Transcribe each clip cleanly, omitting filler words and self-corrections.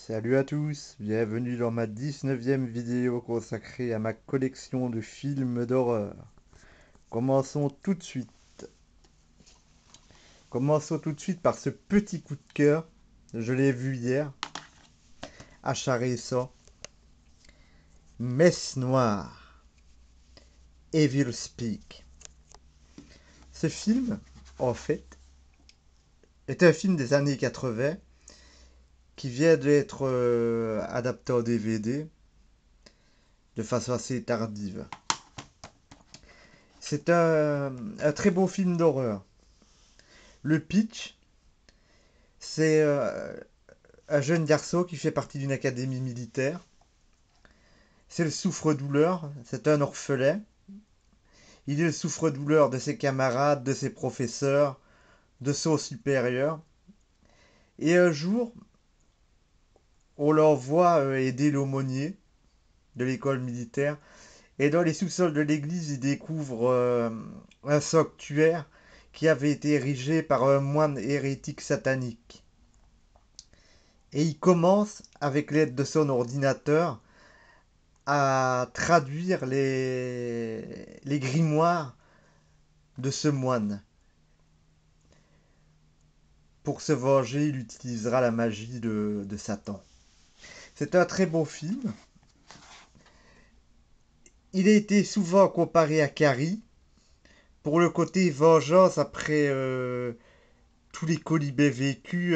Salut à tous, bienvenue dans ma 19e vidéo consacrée à ma collection de films d'horreur. Commençons tout de suite. Commençons tout de suite par ce petit coup de cœur. Je l'ai vu hier, achat récent. Messe Noire, Evil Speak. Ce film, en fait, est un film des années 80 qui vient d'être adapté en DVD de façon assez tardive. C'est un très beau film d'horreur. Le pitch, c'est un jeune garçon qui fait partie d'une académie militaire. C'est le souffre-douleur, c'est un orphelin. Il est le souffre-douleur de ses camarades, de ses professeurs, de son supérieur. Et un jour, on l'envoie aider l'aumônier de l'école militaire. Et dans les sous-sols de l'église, il découvre un sanctuaire qui avait été érigé par un moine hérétique satanique. Et il commence, avec l'aide de son ordinateur, à traduire les grimoires de ce moine. Pour se venger, il utilisera la magie de Satan. C'est un très beau film. Il a été souvent comparé à Carrie pour le côté vengeance après tous les colibés vécus.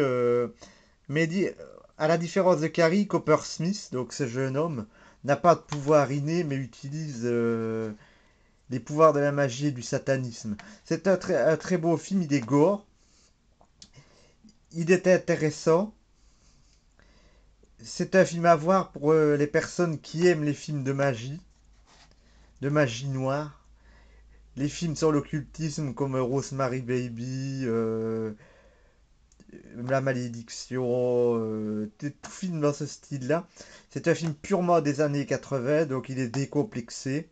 Mais à la différence de Carrie, Coppersmith, donc ce jeune homme, n'a pas de pouvoir inné mais utilise les pouvoirs de la magie et du satanisme. C'est un très beau film, il est gore, il est intéressant. C'est un film à voir pour les personnes qui aiment les films de magie noire. Les films sur l'occultisme comme Rosemary Baby, La Malédiction, tout film dans ce style-là. C'est un film purement des années 80, donc il est décomplexé,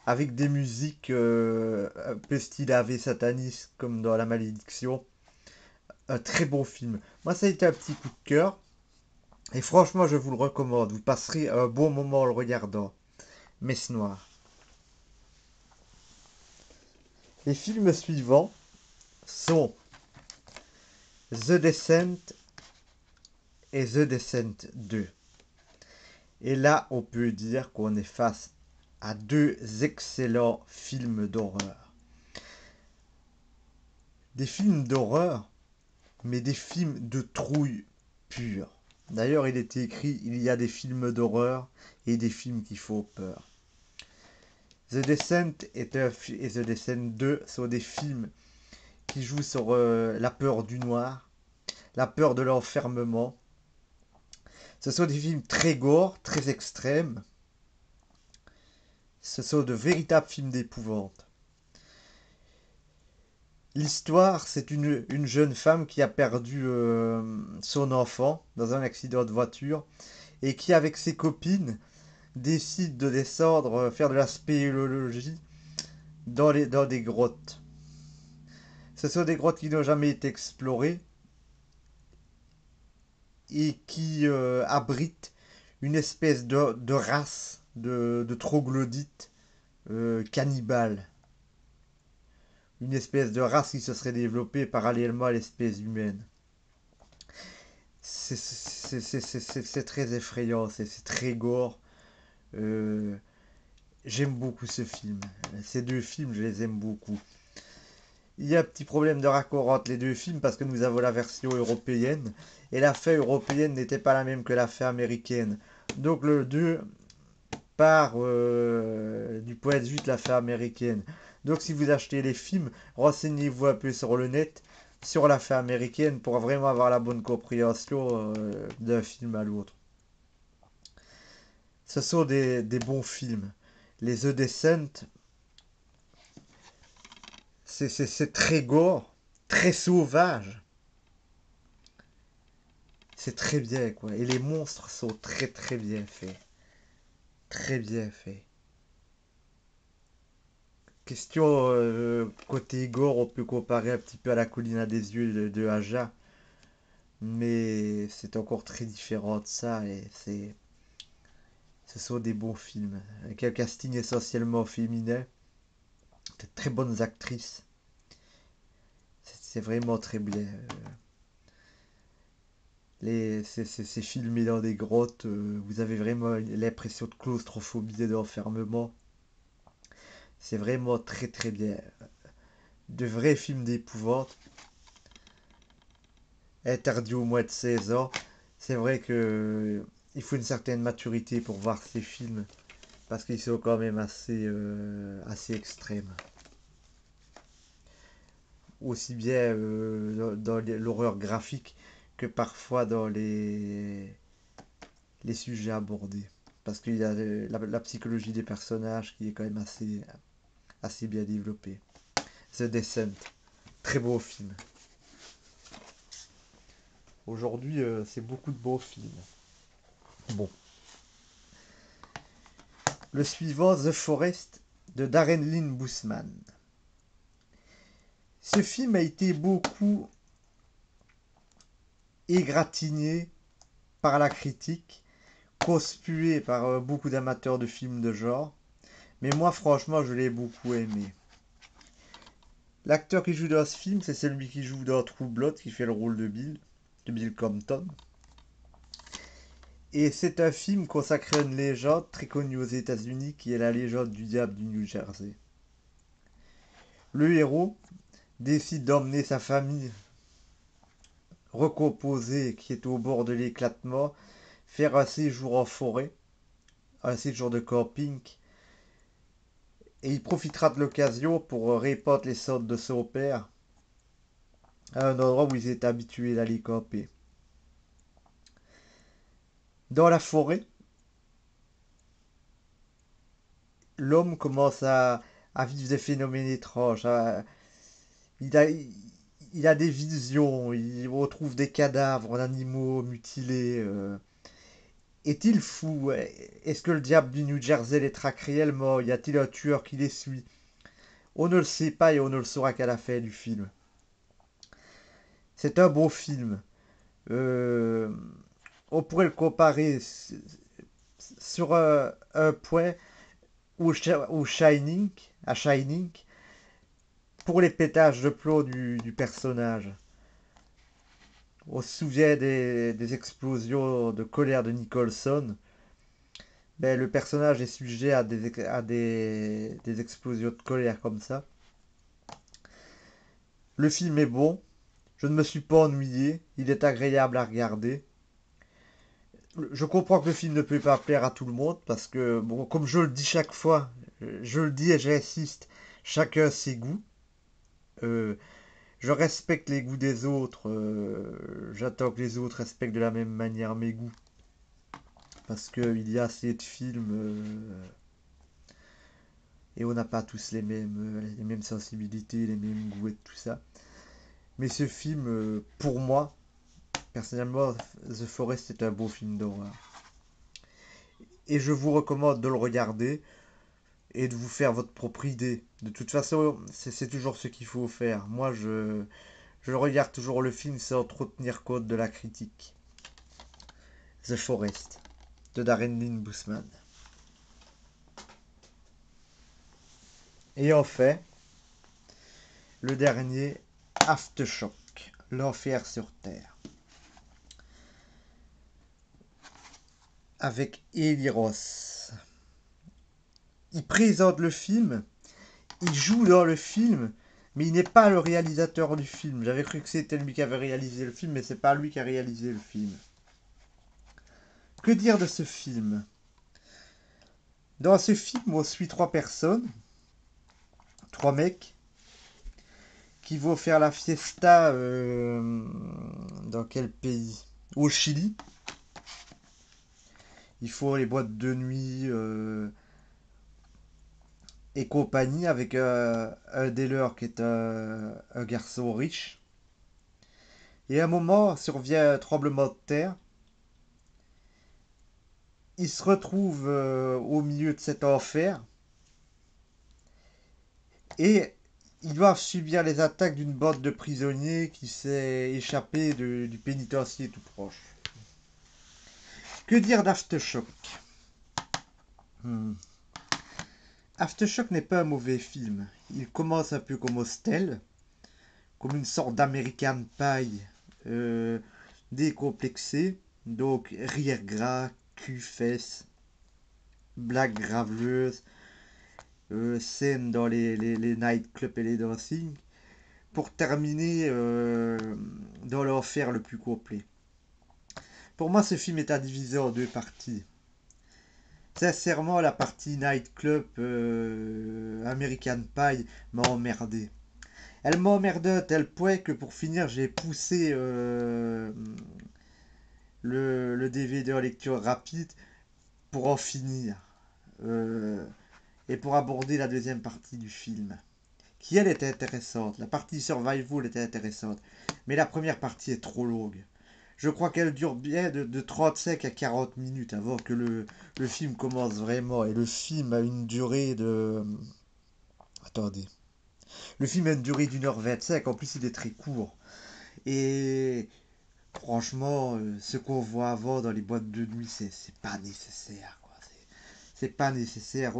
avec des musiques un peu style AV sataniste comme dans La Malédiction. Un très bon film. Moi, ça a été un petit coup de cœur. Et franchement, je vous le recommande. Vous passerez un bon moment en le regardant. Messe Noire. Les films suivants sont The Descent et The Descent 2. Et là, on peut dire qu'on est face à deux excellents films d'horreur. Des films d'horreur, mais des films de trouille pure. D'ailleurs, il est écrit, il y a des films d'horreur et des films qui font peur. The Descent et The Descent 2 sont des films qui jouent sur la peur du noir, la peur de l'enfermement. Ce sont des films très gore, très extrêmes. Ce sont de véritables films d'épouvante. L'histoire, c'est une jeune femme qui a perdu son enfant dans un accident de voiture et qui, avec ses copines, décide de descendre faire de la spéléologie dans des grottes. Ce sont des grottes qui n'ont jamais été explorées et qui abritent une espèce de race de troglodytes cannibales. Une espèce de race qui se serait développée parallèlement à l'espèce humaine. C'est très effrayant, c'est très gore. Euh, J'aime beaucoup ce film. Ces deux films, je les aime beaucoup. Il y a un petit problème de raccord entre les deux films parce que nous avons la version européenne et la fin européenne n'était pas la même que la fin américaine. Donc le 2 part du point de vue de la fin américaine. Donc si vous achetez les films, renseignez-vous un peu sur le net, sur la fin américaine pour vraiment avoir la bonne compréhension d'un film à l'autre. Ce sont des bons films. Les The Descent, c'est très gore, très sauvage. C'est très bien, quoi. Et les monstres sont très très bien faits. Très bien faits. Question côté gore, on peut comparer un petit peu à la colline à des yeux de Aja. mais c'est encore très différent de ça et ce sont des bons films. Avec un casting essentiellement féminin, de très bonnes actrices. C'est vraiment très bien. C'est filmé dans des grottes, vous avez vraiment l'impression de claustrophobie et d'enfermement. C'est vraiment très très bien. De vrais films d'épouvante, interdits au moins de 16 ans. C'est vrai que il faut une certaine maturité pour voir ces films, parce qu'ils sont quand même assez extrêmes. Aussi bien dans l'horreur graphique que parfois dans les sujets abordés. Parce qu'il y a la psychologie des personnages qui est quand même assez bien développée. The Descent, très beau film. Aujourd'hui, c'est beaucoup de beaux films. Bon. Le suivant, The Forest, de Darren Lynn Bousman. Ce film a été beaucoup égratigné par la critique, conspué par beaucoup d'amateurs de films de genre. Mais moi, franchement, je l'ai beaucoup aimé. L'acteur qui joue dans ce film, c'est celui qui joue dans True Blood, qui fait le rôle de Bill Compton. Et c'est un film consacré à une légende très connue aux États-Unis, qui est la légende du diable du New Jersey. Le héros décide d'emmener sa famille recomposée, qui est au bord de l'éclatement, faire un séjour en forêt, un séjour de camping, et il profitera de l'occasion pour répandre les cendres de son père à un endroit où ils étaient habitués d'aller camper. Dans la forêt, l'homme commence à vivre des phénomènes étranges. Il a, il a des visions, il retrouve des cadavres d'animaux mutilés. Est-il fou? Est-ce que le diable du New Jersey les traque réellement? Y a-t-il un tueur qui les suit? On ne le sait pas et on ne le saura qu'à la fin du film. C'est un beau film. Euh, on pourrait le comparer sur un point au Shining, à Shining, pour les pétages de plomb du personnage. On se souvient des explosions de colère de Nicholson. Ben, le personnage est sujet à des explosions de colère comme ça. Le film est bon. Je ne me suis pas ennuyé. Il est agréable à regarder. Je comprends que le film ne peut pas plaire à tout le monde parce que, bon, comme je le dis chaque fois, je le dis et j'insiste, chacun ses goûts. Euh, je respecte les goûts des autres. J'attends que les autres respectent de la même manière mes goûts. Parce qu'il y a assez de films et on n'a pas tous les mêmes sensibilités, les mêmes goûts et tout ça. Mais ce film, pour moi, personnellement, The Forest est un beau film d'horreur. Et je vous recommande de le regarder et de vous faire votre propre idée. De toute façon, c'est toujours ce qu'il faut faire. Moi, je regarde toujours le film sans trop tenir compte de la critique. The Forest, de Darren Lynn Bousman. Et enfin, le dernier, Aftershock, l'enfer sur Terre. Avec Eli Roth. Il présente le film, il joue dans le film, mais il n'est pas le réalisateur du film. J'avais cru que c'était lui qui avait réalisé le film, mais c'est pas lui qui a réalisé le film. Que dire de ce film? Dans ce film, on suit trois personnes, trois mecs, qui vont faire la fiesta dans quel pays? Au Chili. Il faut les boîtes de nuit et compagnie avec un des leurs qui est un garçon riche. Et à un moment, survient un tremblement de terre. Il se retrouve au milieu de cet enfer et Ils doivent subir les attaques d'une bande de prisonniers qui s'est échappée du pénitencier tout proche. Que dire d'Aftershock? Hmm. Aftershock n'est pas un mauvais film. Il commence un peu comme Hostel, comme une sorte d'American Pie euh, décomplexé. Donc rire gras, cul, fesses, blagues graveleuses, scènes dans les nightclubs et les dancing. Pour terminer dans l'enfer le plus complet. Pour moi, ce film est à diviser en deux parties. Sincèrement, la partie nightclub American Pie m'a emmerdé. Elle m'a emmerdé à tel point que pour finir, j'ai poussé le DVD en lecture rapide pour en finir euh, et pour aborder la deuxième partie du film, qui elle était intéressante. La partie survival était intéressante, mais la première partie est trop longue. Je crois qu'elle dure bien de 35 à 40 minutes avant que le film commence vraiment. Et le film a une durée de... Attendez. Le film a une durée d'1h25. En plus, il est très court. Et franchement, ce qu'on voit avant dans les boîtes de nuit, c'est pas nécessaire, quoi. C'est pas nécessaire.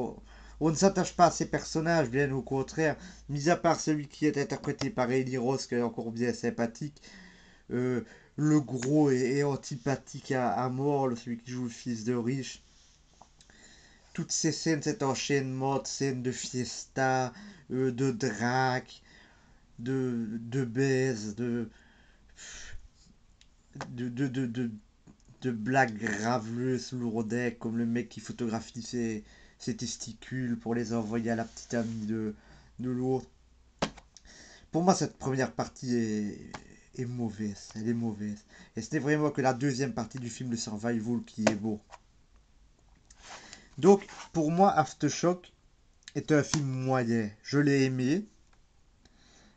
On ne s'attache pas à ces personnages, bien au contraire. Mis à part celui qui est interprété par Eli Roth, qui est encore bien sympathique. Euh, le gros est antipathique à mort, celui qui joue le fils de riche. Toutes ces scènes, cet enchaînement de scènes de fiesta, de drague, de baise, de, de, de, de, de blagues graveleuses, lourdec, comme le mec qui photographie ses testicules pour les envoyer à la petite amie de l'autre. Pour moi, cette première partie est mauvaise. Elle est mauvaise. Et ce n'est vraiment que la deuxième partie du film de Survival qui est beau. Donc, pour moi, Aftershock est un film moyen. Je l'ai aimé,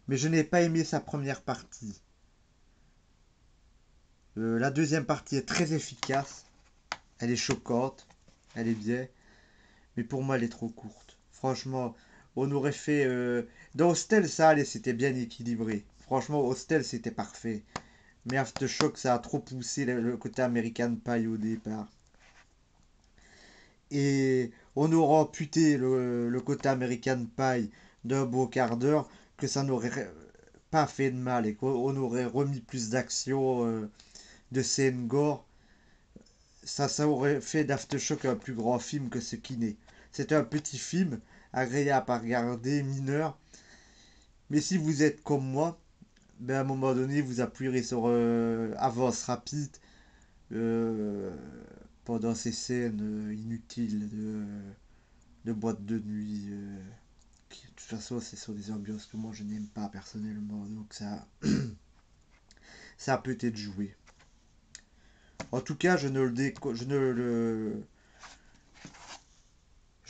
mais je n'ai pas aimé sa première partie. La deuxième partie est très efficace. Elle est choquante. Elle est bien. Mais pour moi, elle est trop courte. Franchement, on aurait fait... Dans Hostel, ça allait, c'était bien équilibré. Franchement, Hostel, c'était parfait. Mais Aftershock, ça a trop poussé le côté American Pie au départ. Et on aura amputé le côté American Pie d'un beau quart d'heure que ça n'aurait pas fait de mal et qu'on aurait remis plus d'action, de scènes gore. Ça aurait fait d'Aftershock un plus grand film que ce qui n'est. C'est un petit film, agréable à regarder, mineur. Mais si vous êtes comme moi, ben à un moment donné, vous appuierez sur avance rapide euh, pendant ces scènes inutiles de boîte de nuit. Qui, de toute façon, c'est sur des ambiances que moi je n'aime pas personnellement. Donc ça peut être joué. En tout cas, je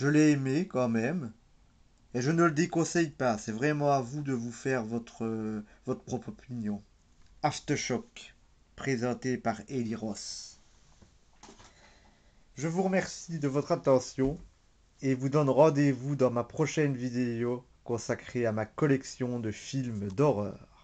l'ai aimé quand même. Et je ne le déconseille pas. C'est vraiment à vous de vous faire votre propre opinion. Aftershock, présenté par Eli Ross. Je vous remercie de votre attention et vous donne rendez-vous dans ma prochaine vidéo consacrée à ma collection de films d'horreur.